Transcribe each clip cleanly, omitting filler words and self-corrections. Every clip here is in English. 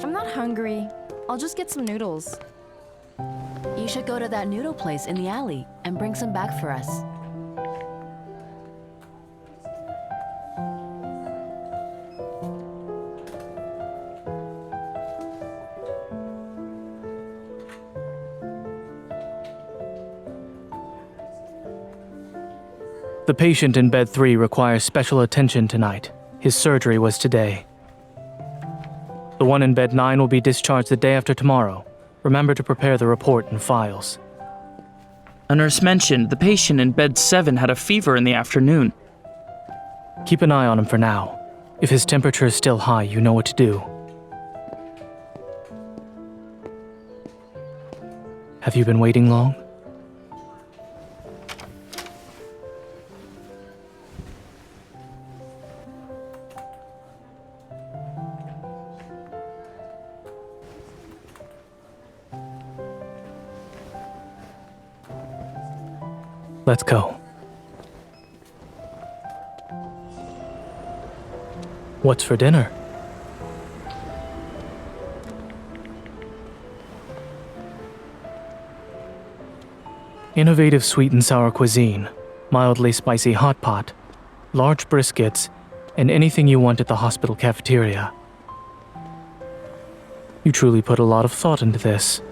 I'm not hungry. I'll just get some noodles. You should go to that noodle place in the alley and bring some back for us. The patient in bed 3 requires special attention tonight. His surgery was today. The one in bed 9 will be discharged the day after tomorrow. Remember to prepare the report and files. A nurse mentioned the patient in bed 7 had a fever in the afternoon. Keep an eye on him for now. If his temperature is still high, you know what to do. Have you been waiting long? Let's go. What's for dinner? Innovative sweet and sour cuisine, mildly spicy hot pot, large briskets, and anything you want at the hospital cafeteria. You truly put a lot of thought into this.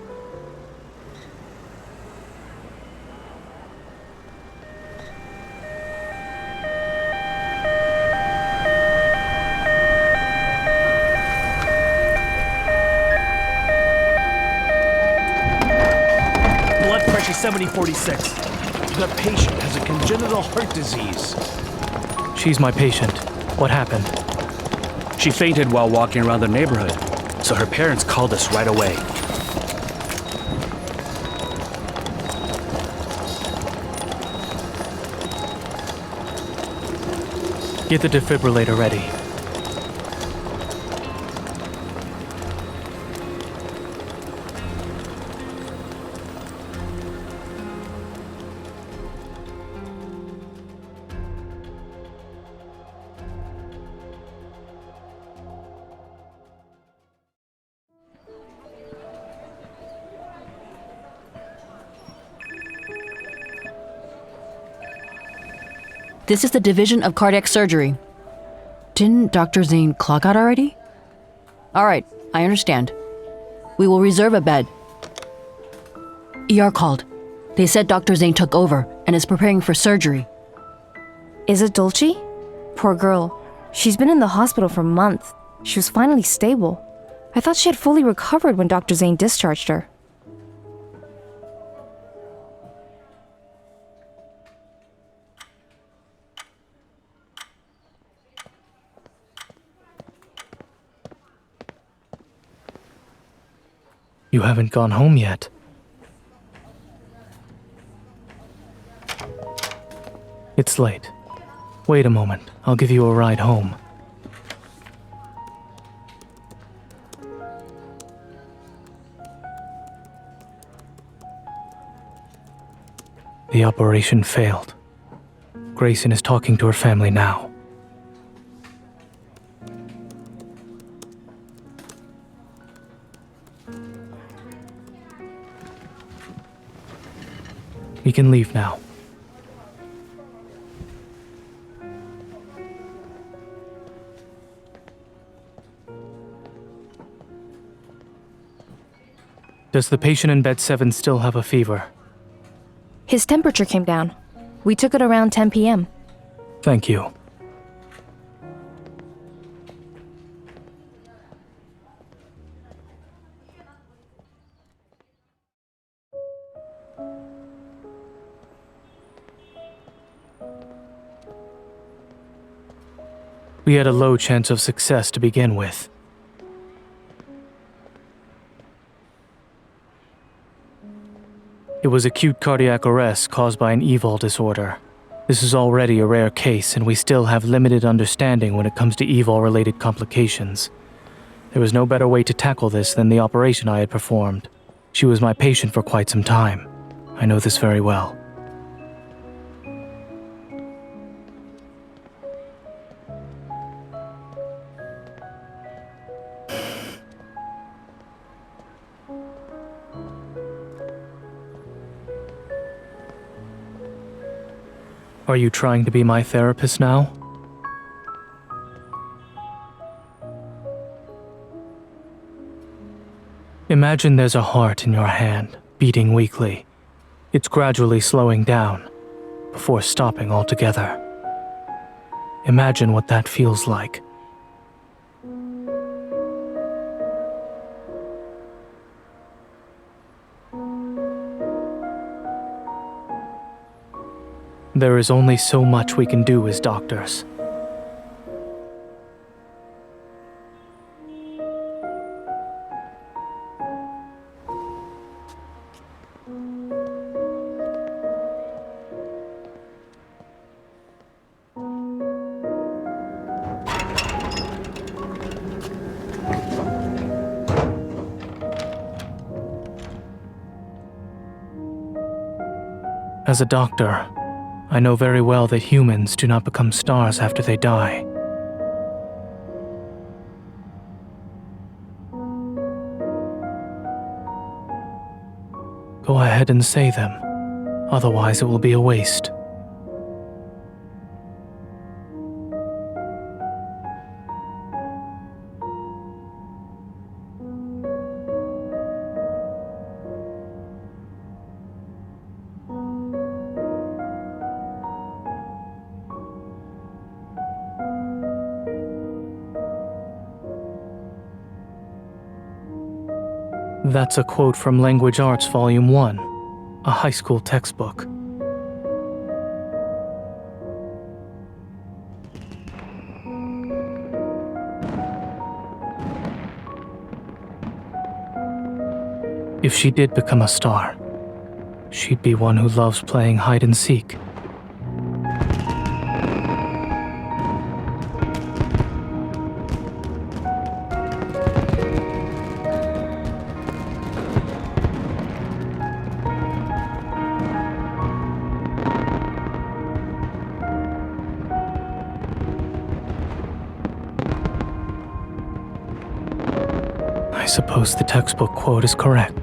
Blood pressure 70/46. The patient has a congenital heart disease. She's my patient. What happened? She fainted while walking around the neighborhood, so her parents called us right away. Get the defibrillator ready. This is the Division of Cardiac Surgery. Didn't Dr. Zayne clock out already? Alright, I understand. We will reserve a bed. ER called. They said Dr. Zayne took over and is preparing for surgery. Is it Dulce? Poor girl. She's been in the hospital for months. She was finally stable. I thought she had fully recovered when Dr. Zayne discharged her. You haven't gone home yet. It's late. Wait a moment. I'll give you a ride home. The operation failed. Grayson is talking to her family now. We can leave now. Does the patient in bed 7 still have a fever? His temperature came down. We took it around 10 p.m. Thank you. We had a low chance of success to begin with. It was acute cardiac arrest caused by an EVOL disorder. This is already a rare case, and we still have limited understanding when it comes to EVOL-related complications. There was no better way to tackle this than the operation I had performed. She was my patient for quite some time. I know this very well. Are you trying to be my therapist now? Imagine there's a heart in your hand, beating weakly. It's gradually slowing down, before stopping altogether. Imagine what that feels like. There is only so much we can do as doctors. As a doctor, I know very well that humans do not become stars after they die. Go ahead and say them, otherwise it will be a waste. That's a quote from Language Arts Volume 1, a high school textbook. If she did become a star, she'd be one who loves playing hide and seek. I suppose the textbook quote is correct.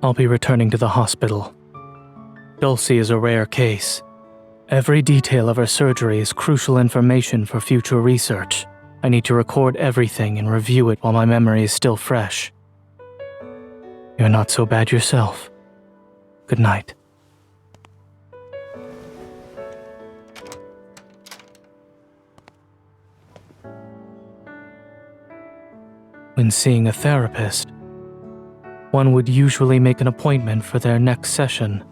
I'll be returning to the hospital. Dulcie is a rare case. Every detail of her surgery is crucial information for future research. I need to record everything and review it while my memory is still fresh. You're not so bad yourself. Good night. When seeing a therapist, one would usually make an appointment for their next session